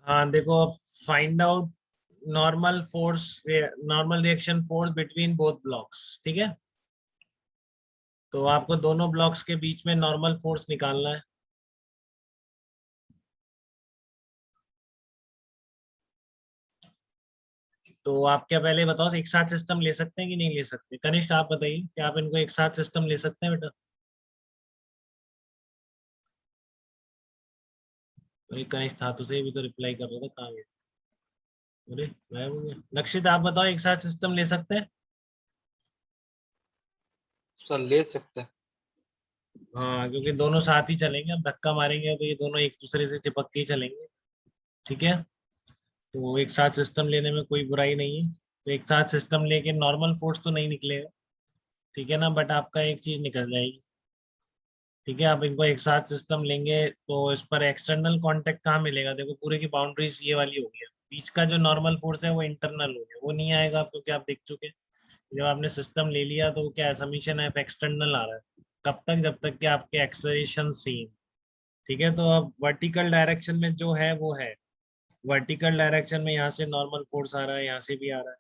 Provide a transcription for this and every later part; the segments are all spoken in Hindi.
हाँ देखो, find out normal reaction force between both blocks. ठीक है, तो आपको दोनों ब्लॉक्स के बीच में नॉर्मल फोर्स निकालना है। तो आप क्या पहले बताओ, एक साथ सिस्टम ले सकते हैं कि नहीं ले सकते? कनिष्क आप बताइए, क्या आप इनको एक साथ सिस्टम ले सकते हैं बेटा? तो एक कनिष्क था तो सही, भी तो रिप्लाई कर रहा था, कहाँ गया? अरे गायब हो गया। लक्षित आप बताओ, एक साथ सिस्टम ले सकते हैं? सर ले सकते हैं। हाँ, क्योंकि दोनों साथ ही चलेंगे, अब धक्का मारेंगे तो ये दोनों एक दूसरे से चिपक के ही चलेंगे। ठीक है, तो एक साथ सिस्टम लेने में कोई बुराई नहीं है। तो एक साथ सिस्टम लेके नॉर्मल फोर्स तो नहीं निकलेगा, ठीक है ना, बट आपका एक चीज निकल जाएगी। ठीक है, आप इनको एक साथ सिस्टम लेंगे तो इस पर एक्सटर्नल कांटेक्ट कहाँ मिलेगा? देखो, पूरे की बाउंड्रीज ये वाली हो गई है, बीच का जो नॉर्मल फोर्स है वो इंटरनल हो गया, वो नहीं आएगा आपको, क्या आप देख चुके हैं। जब आपने सिस्टम ले लिया तो क्या है, समीशन एफ एक्सटर्नल आ रहा है। कब तक? जब तक कि आपके एक्सेलरेशन सेम। ठीक है, तो अब वर्टिकल डायरेक्शन में जो है वो है, वर्टिकल डायरेक्शन में यहाँ से नॉर्मल फोर्स आ रहा है, यहाँ से भी आ रहा है।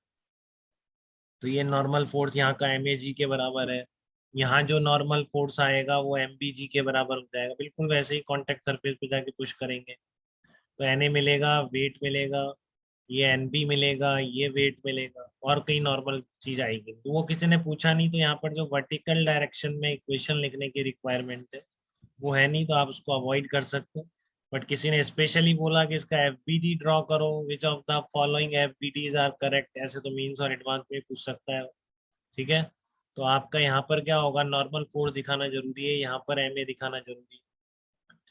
तो ये नॉर्मल फोर्स यहाँ का एम ए जी के बराबर है। यहाँ जो नॉर्मल फोर्स आएगा वो एम बी जी के बराबर हो जाएगा, बिल्कुल वैसे ही कॉन्टेक्ट सरफेस पे जाके पुश करेंगे तो एन ए मिलेगा, वेट मिलेगा, ये एन बी मिलेगा, ये वेट मिलेगा, और कई नॉर्मल चीज आएगी। तो वो किसी ने पूछा नहीं, तो यहाँ पर जो वर्टिकल डायरेक्शन में इक्वेशन लिखने की रिक्वायरमेंट है वो है नहीं, तो आप उसको अवॉइड कर सकते हो। बट किसी ने स्पेशली बोला कि इसका एफ बी डी ड्रॉ करो, which of the following F B Ds are correct, ऐसे तो मीन्स और एडवांस में पूछ सकता है। ठीक है, तो आपका यहाँ पर क्या होगा, नॉर्मल फोर्स दिखाना जरूरी है, यहाँ पर एम ए दिखाना जरूरी है।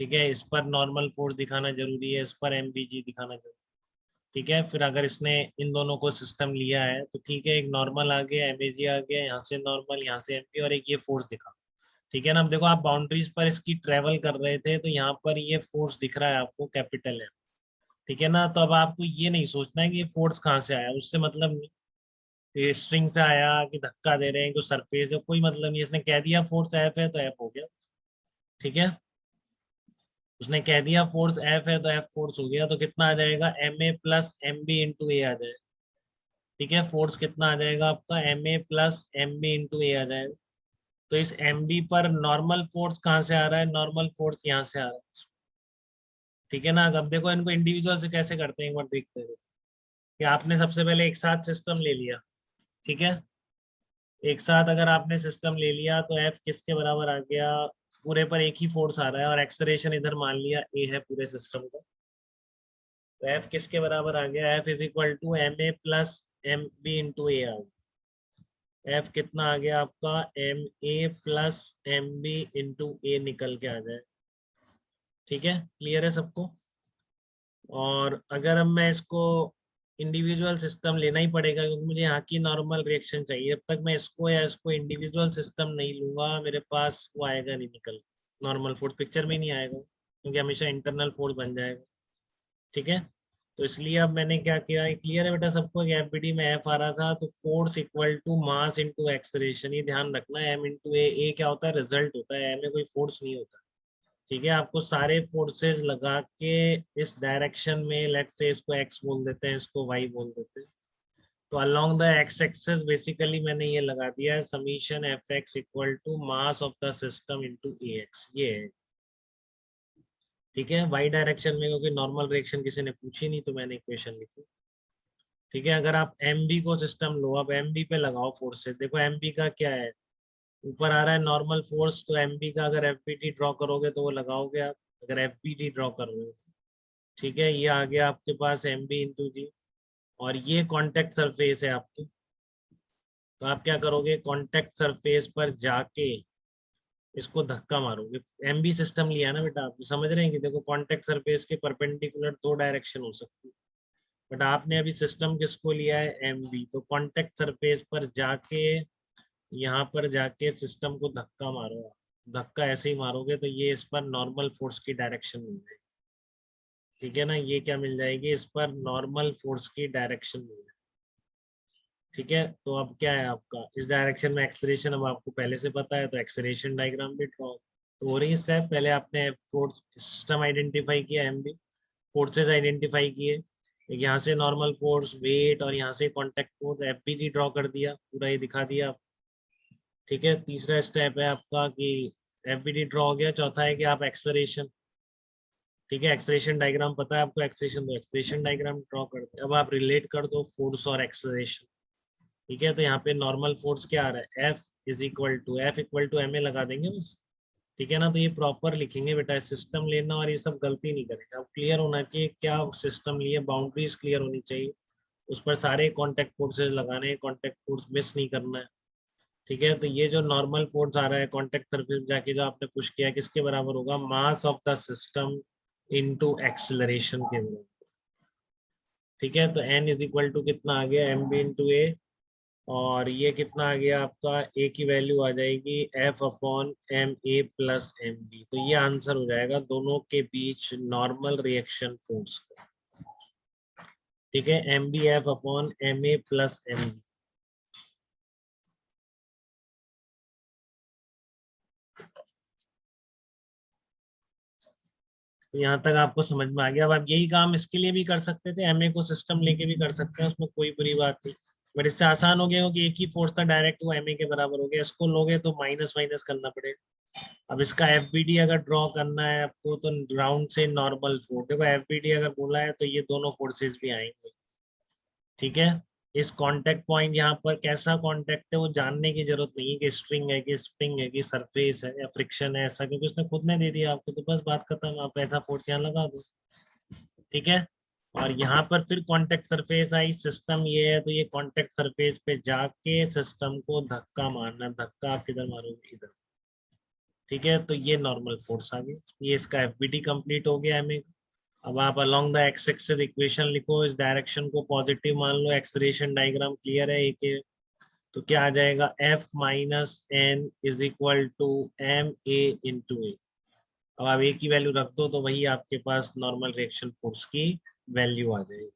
ठीक है, इस पर नॉर्मल फोर्स दिखाना जरूरी है, इस पर एम बी जी दिखाना जरूरी है। ठीक है, फिर अगर इसने इन दोनों को सिस्टम लिया है तो ठीक है, एक नॉर्मल आ गया, एम ए जी आ गया, यहाँ से नॉर्मल, यहाँ से एम बी, और एक ये फोर्स दिखा। ठीक है ना, अब देखो आप बाउंड्रीज पर इसकी ट्रेवल कर रहे थे तो यहाँ पर ये फोर्स दिख रहा है आपको, कैपिटल है। ठीक है ना, तो अब आपको ये नहीं सोचना है कि ये फोर्स कहाँ से आया, उससे मतलब नहीं। ये स्ट्रिंग से आया कि धक्का दे रहे हैं, कि सरफेस है, कोई मतलब नहीं। इसने कह दिया फोर्स एफ है तो एफ हो गया। ठीक है, उसने कह दिया फोर्स एफ है तो एफ फोर्स हो गया, तो कितना आ जाएगा, M A plus M B into A आ जाएगा। ठीक है, फोर्स कितना आ जाएगा आपका, M A plus M B into A आ जाएगा। तो इस एम बी पर नॉर्मल फोर्स कहाँ से आ रहा है, नॉर्मल फोर्स यहाँ से आ रहा है। ठीक है ना, अब देखो इनको इंडिविजुअल से कैसे करते हैं, एक बार देखते हैं। कि आपने सबसे पहले एक साथ सिस्टम ले लिया। ठीक है, एक साथ अगर आपने सिस्टम ले लिया तो एफ किसके बराबर आ गया, पूरे पर एक ही फोर्स आ रहा है और एक्सलेरेशन इधर मान लिया ए है पूरे सिस्टम का। तो एफ किसके बराबर आ गया, F is equal to M A plus M B into A आ गया। एफ कितना आ गया आपका, M A plus M B into A निकल के आ जाए। ठीक है, क्लियर है सबको? और अगर अब मैं इसको इंडिविजुअल सिस्टम लेना ही पड़ेगा, क्योंकि मुझे यहाँ की नॉर्मल रिएक्शन चाहिए, जब तक मैं इसको या इसको इंडिविजुअल सिस्टम नहीं लूंगा मेरे पास वो आएगा नहीं निकल, नॉर्मल फोर्स पिक्चर में नहीं आएगा, क्योंकि हमेशा इंटरनल फोर्स बन जाएगा। ठीक है, तो इसलिए अब मैंने क्या किया, क्लियर है बेटा सबको? एफ बी डी में एफ आ रहा था तो force equal to mass into acceleration, ये ध्यान रखना, एम इंटू ए क्या होता है, रिजल्ट होता है, ए में कोई फोर्स नहीं होता। ठीक है, आपको सारे फोर्सेस लगा के इस डायरेक्शन में, लेट्स से इसको एक्स बोल देते हैं, इसको वाई बोल देते हैं, तो along the X axis basically मैंने ये लगा दिया है, summation F X equal to mass of the system into A X, ये है। ठीक है, वाई डायरेक्शन में क्योंकि नॉर्मल रिएक्शन किसी ने पूछी नहीं तो मैंने इक्वेशन लिखी। ठीक है, अगर आप एम बी को सिस्टम लो, अब एम बी पे लगाओ फोर्सेस, देखो एम बी का क्या है, ऊपर आ रहा है नॉर्मल फोर्स, तो एम बी का अगर एफ बी टी ड्रॉ करोगे तो वो लगाओगे आप, अगर एफ बी टी ड्रॉ करोगे तो। ठीक है, ये आ गया आपके पास एम बी इंटू जी, और ये कॉन्टेक्ट सरफेस है आपकी। तो आप क्या करोगे, कॉन्टेक्ट सरफेस पर जाके इसको धक्का मारोगे। एम बी सिस्टम लिया है ना बेटा, आप समझ रहे हैं कि देखो कॉन्टेक्ट सरफेस के परपेंडिकुलर दो डायरेक्शन हो सकती है, बट आपने अभी सिस्टम किसको लिया है, एम बी, तो कॉन्टेक्ट सरफेस पर जाके, यहाँ पर जाके सिस्टम को धक्का मारो आप। धक्का ऐसे ही मारोगे तो ये इस पर नॉर्मल फोर्स की डायरेक्शन मिल जाएगी। ठीक है ना, ये क्या मिल जाएगी, इस पर नॉर्मल फोर्स की डायरेक्शन मिल जाएगी। ठीक है, तो अब क्या है आपका, इस डायरेक्शन में एक्सलेरेशन अब आपको पहले से पता है, तो एक्सलेरेशन डायग्राम भी ड्रॉ तो हो रही है। स्टेप पहले आपने फोर्स सिस्टम आइडेंटिफाई किया एम बी, फोर्सेस आइडेंटिफाई किए, एक यहाँ से नॉर्मल फोर्स, वेट, और यहाँ से कॉन्टेक्ट फोर्स, एफबीडी ड्रॉ कर दिया, पूरा ये दिखा दिया आप। ठीक है, तीसरा स्टेप है आपका कि एफबीडी ड्रॉ हो गया। चौथा है कि आप एक्सलरेशन, ठीक है, एक्सलेशन डायग्राम पता है आपको, एक्सलेशन, तो एक्सलेशन डायग्राम ड्रॉ करते हैं। अब आप रिलेट कर दो फोर्स और एक्सलेशन। ठीक है, तो यहाँ पे नॉर्मल फोर्स क्या आ रहा है, F इक्वल टू ma लगा देंगे बस। ठीक है ना, तो ये प्रॉपर लिखेंगे बेटा, सिस्टम लेना और ये सब गलती नहीं करेंगे। अब क्लियर होना चाहिए क्या सिस्टम लिए, बाउंड्रीज क्लियर होनी चाहिए, उस पर सारे कॉन्टेक्ट फोर्सेज लगाने हैं, कॉन्टेक्ट फोर्स मिस नहीं करना है। ठीक है, तो ये जो नॉर्मल फोर्स आ रहा है कॉन्टेक्ट सरफेस जाके जो आपने पुश किया, किसके बराबर होगा, मास of the system into acceleration के बराबर। ठीक है, तो n इज इक्वल टू कितना आ गया, एम बी इंटू ए, और ये कितना आ गया आपका, ए की वैल्यू आ जाएगी F upon M A plus M B. तो ये आंसर हो जाएगा दोनों के बीच नॉर्मल रिएक्शन फोर्स का। ठीक है, M B F upon M A plus M B. तो यहाँ तक आपको समझ में आ गया। अब आप यही काम इसके लिए भी कर सकते थे, एमए को सिस्टम लेके भी कर सकते हैं, उसमें कोई बुरी बात नहीं। बट इससे आसान हो गया क्योंकि एक ही फोर्स था डायरेक्ट, वो एमए के बराबर हो गया। इसको लोगे तो माइनस माइनस करना पड़ेगा। अब इसका एफबीडी अगर ड्रॉ करना है आपको, तो राउंड से नॉर्मल फोर्स, देखो एफबीडी अगर बोला है तो ये दोनों फोर्सेस भी आएंगे। ठीक है, इस कांटेक्ट पॉइंट यहाँ पर कैसा कांटेक्ट है वो जानने की जरूरत नहीं है कि स्ट्रिंग है कि स्प्रिंग है कि सरफेस है या फ्रिक्शन है, ऐसा, क्योंकि उसने खुद ने दे दिया आपको, तो बस बात खत्म, आप ऐसा फोर्स यहाँ लगा दो। ठीक है, और यहाँ पर फिर कांटेक्ट सरफेस आई, सिस्टम ये है, तो ये कांटेक्ट सरफेस पे जाके सिस्टम को धक्का मारना, धक्का आप किधर मारोगे, इधर। ठीक है, तो ये नॉर्मल फोर्स आ गई, ये इसका एफबीडी कंप्लीट हो गया एमए। अब आप along the x axis equation लिखो, इस डायरेक्शन को पॉजिटिव मान लो, एक्सलेरेशन डायग्राम क्लियर है एक, तो क्या आ जाएगा, F minus N is equal to M A into A. अब आप ए की वैल्यू रख दो तो वही आपके पास नॉर्मल रिएक्शन फोर्स की वैल्यू आ जाएगी।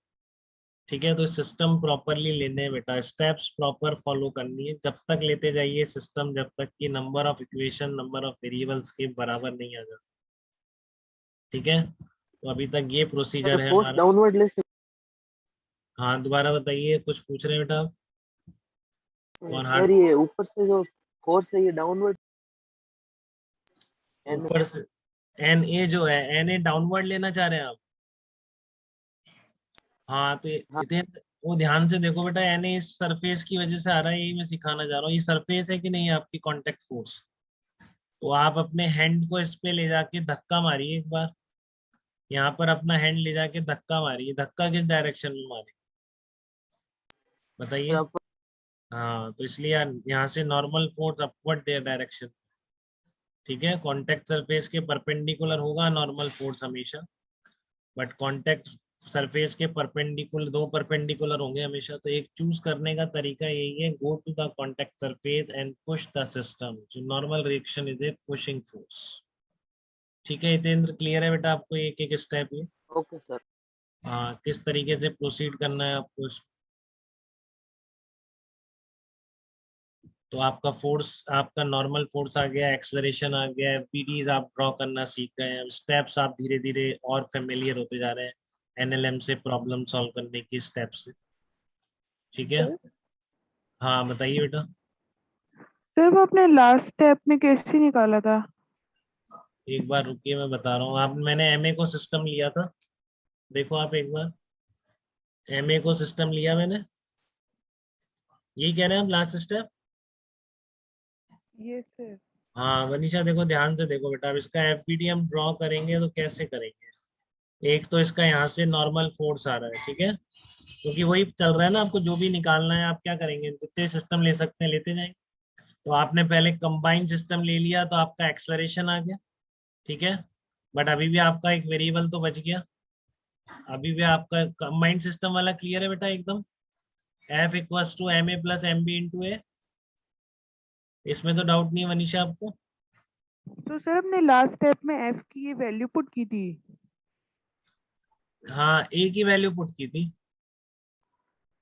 ठीक है, तो सिस्टम प्रॉपरली लेने हैं बेटा, स्टेप्स प्रॉपर फॉलो करनी है, जब तक लेते जाइए सिस्टम, जब तक कि number of equation, number of variables के बराबर नहीं आ जाता। ठीक है, तो अभी तक ये सर प्रोसीजर है फोर्स हमारा। Downward list. हाँ, दोबारा बताइए, कुछ पूछ रहे हैं बेटा आप? कौन हार्ड? सर ये ऊपर से जो फोर्स है ये डाउनवर्ड एन। ऊपर से एन ए जो है, एन ए डाउनवर्ड लेना चाह रहे हैं आप? हाँ, तो हाँ इतने वो ध्यान से देखो बेटा, एन ए इस सरफेस की वजह से आ रहा है, यही मैं सिखाना चाह रहा हूँ। ये सरफेस है कि नहीं आपकी कांटेक्ट फोर्स, तो आप अपने हैंड को इस पे ले जाके धक्का मारिए एक बार, यहाँ पर अपना हैंड ले जाके धक्का मारिए, धक्का किस डायरेक्शन में मारे बताइए? सर हाँ, तो इसलिए यहाँ से नॉर्मल फोर्स अपवर्ड डायरेक्शन। ठीक है, कांटेक्ट सरफेस के परपेंडिकुलर होगा नॉर्मल फोर्स हमेशा, बट कांटेक्ट सरफेस के परपेंडिकुलर, दो परपेंडिकुलर होंगे हमेशा, तो एक चूज करने का तरीका यही है, go to the contact surface and push the system, जो normal reaction is a pushing force. ठीक है हितेंद्र, क्लियर है बेटा आपको एक एक स्टेप ये? Okay sir. हाँ, किस तरीके से प्रोसीड करना है आपको तो आपका फोर्स, आपका नॉर्मल फोर्स आ गया, एक्सलरेशन आ गया, एफबीडीज आप ड्रॉ करना सीख गए हैं, स्टेप्स आप धीरे धीरे और फेमिलियर होते जा रहे हैं एनएलएम से, प्रॉब्लम सॉल्व करने की स्टेप से। ठीक है, हाँ बताइए बेटा। सर वो आपने लास्ट स्टेप में कैसे निकाला था? एक बार रुकिए, मैं बता रहा हूँ। आप, मैंने एमए को सिस्टम लिया था, देखो आप एक बार, एमए को सिस्टम लिया मैंने, यही कह रहे हैं हम लास्ट स्टेप। Yes sir. हाँ वनीशा, देखो ध्यान से देखो बेटा, अब इसका एफबीडी हम ड्रॉ करेंगे तो कैसे करेंगे। एक तो इसका यहाँ से नॉर्मल फोर्स आ रहा है, ठीक है, क्योंकि वही चल रहा है ना, आपको जो भी निकालना है आप क्या करेंगे, जितने सिस्टम ले सकते हैं लेते जाएंगे। तो आपने पहले कंबाइंड सिस्टम ले लिया तो आपका एक्सलरेशन आ गया, ठीक है, बट अभी भी आपका एक वेरिएबल तो बच गया, अभी भी आपका कंबाइंड सिस्टम वाला क्लियर है बेटा एकदम, F equals to M A plus M B into A, इसमें तो डाउट नहीं है मनीषा आपको? तो सर आपने लास्ट स्टेप में एफ की ये वैल्यू पुट की थी? हाँ, ए की वैल्यू पुट की थी।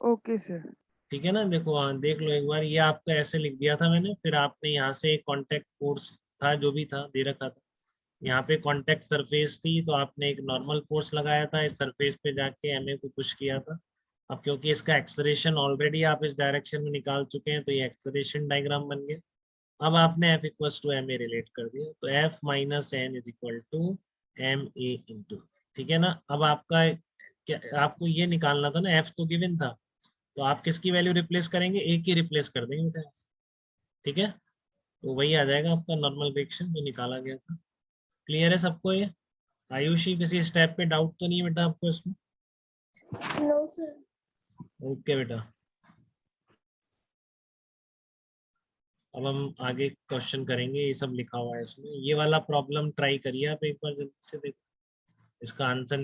Okay sir. ठीक है ना, देखो हाँ देख लो एक बार, ये आपका ऐसे लिख दिया था मैंने, फिर आपने यहाँ से एक कॉन्टेक्ट फोर्स था जो भी था दे रखा था, यहाँ पे कॉन्टेक्ट सरफेस थी तो आपने एक नॉर्मल फोर्स लगाया था, इस सरफेस पे जाके एमए को पुश किया था। अब क्योंकि इसका एक्सलेरेशन ऑलरेडी आप इस डायरेक्शन में निकाल चुके हैं तो ये एक्सलेरेशन डायग्राम बन गया। अब आपने F equals to M A relate कर दिया, तो F minus N is equal to M A into, ठीक है ना। अब आपका क्या, आपको ये निकालना था ना, एफ तो गिवन था, तो आप किसकी वैल्यू रिप्लेस करेंगे, ए की रिप्लेस कर देंगे बेटा, ठीक है। तो वही आ जाएगा आपका नॉर्मल रिएक्शन जो निकाला गया था। क्लियर है सबको ये? आयुषी किसी स्टेप पे डाउट तो नहीं है बेटा आपको इसमें? No sir. ओके बेटा, अब हम आगे क्वेश्चन करेंगे, ये सब लिखा हुआ है इसमें। ये वाला प्रॉब्लम ट्राई करिए आप एक बार जल्दी से, देखो इसका आंसर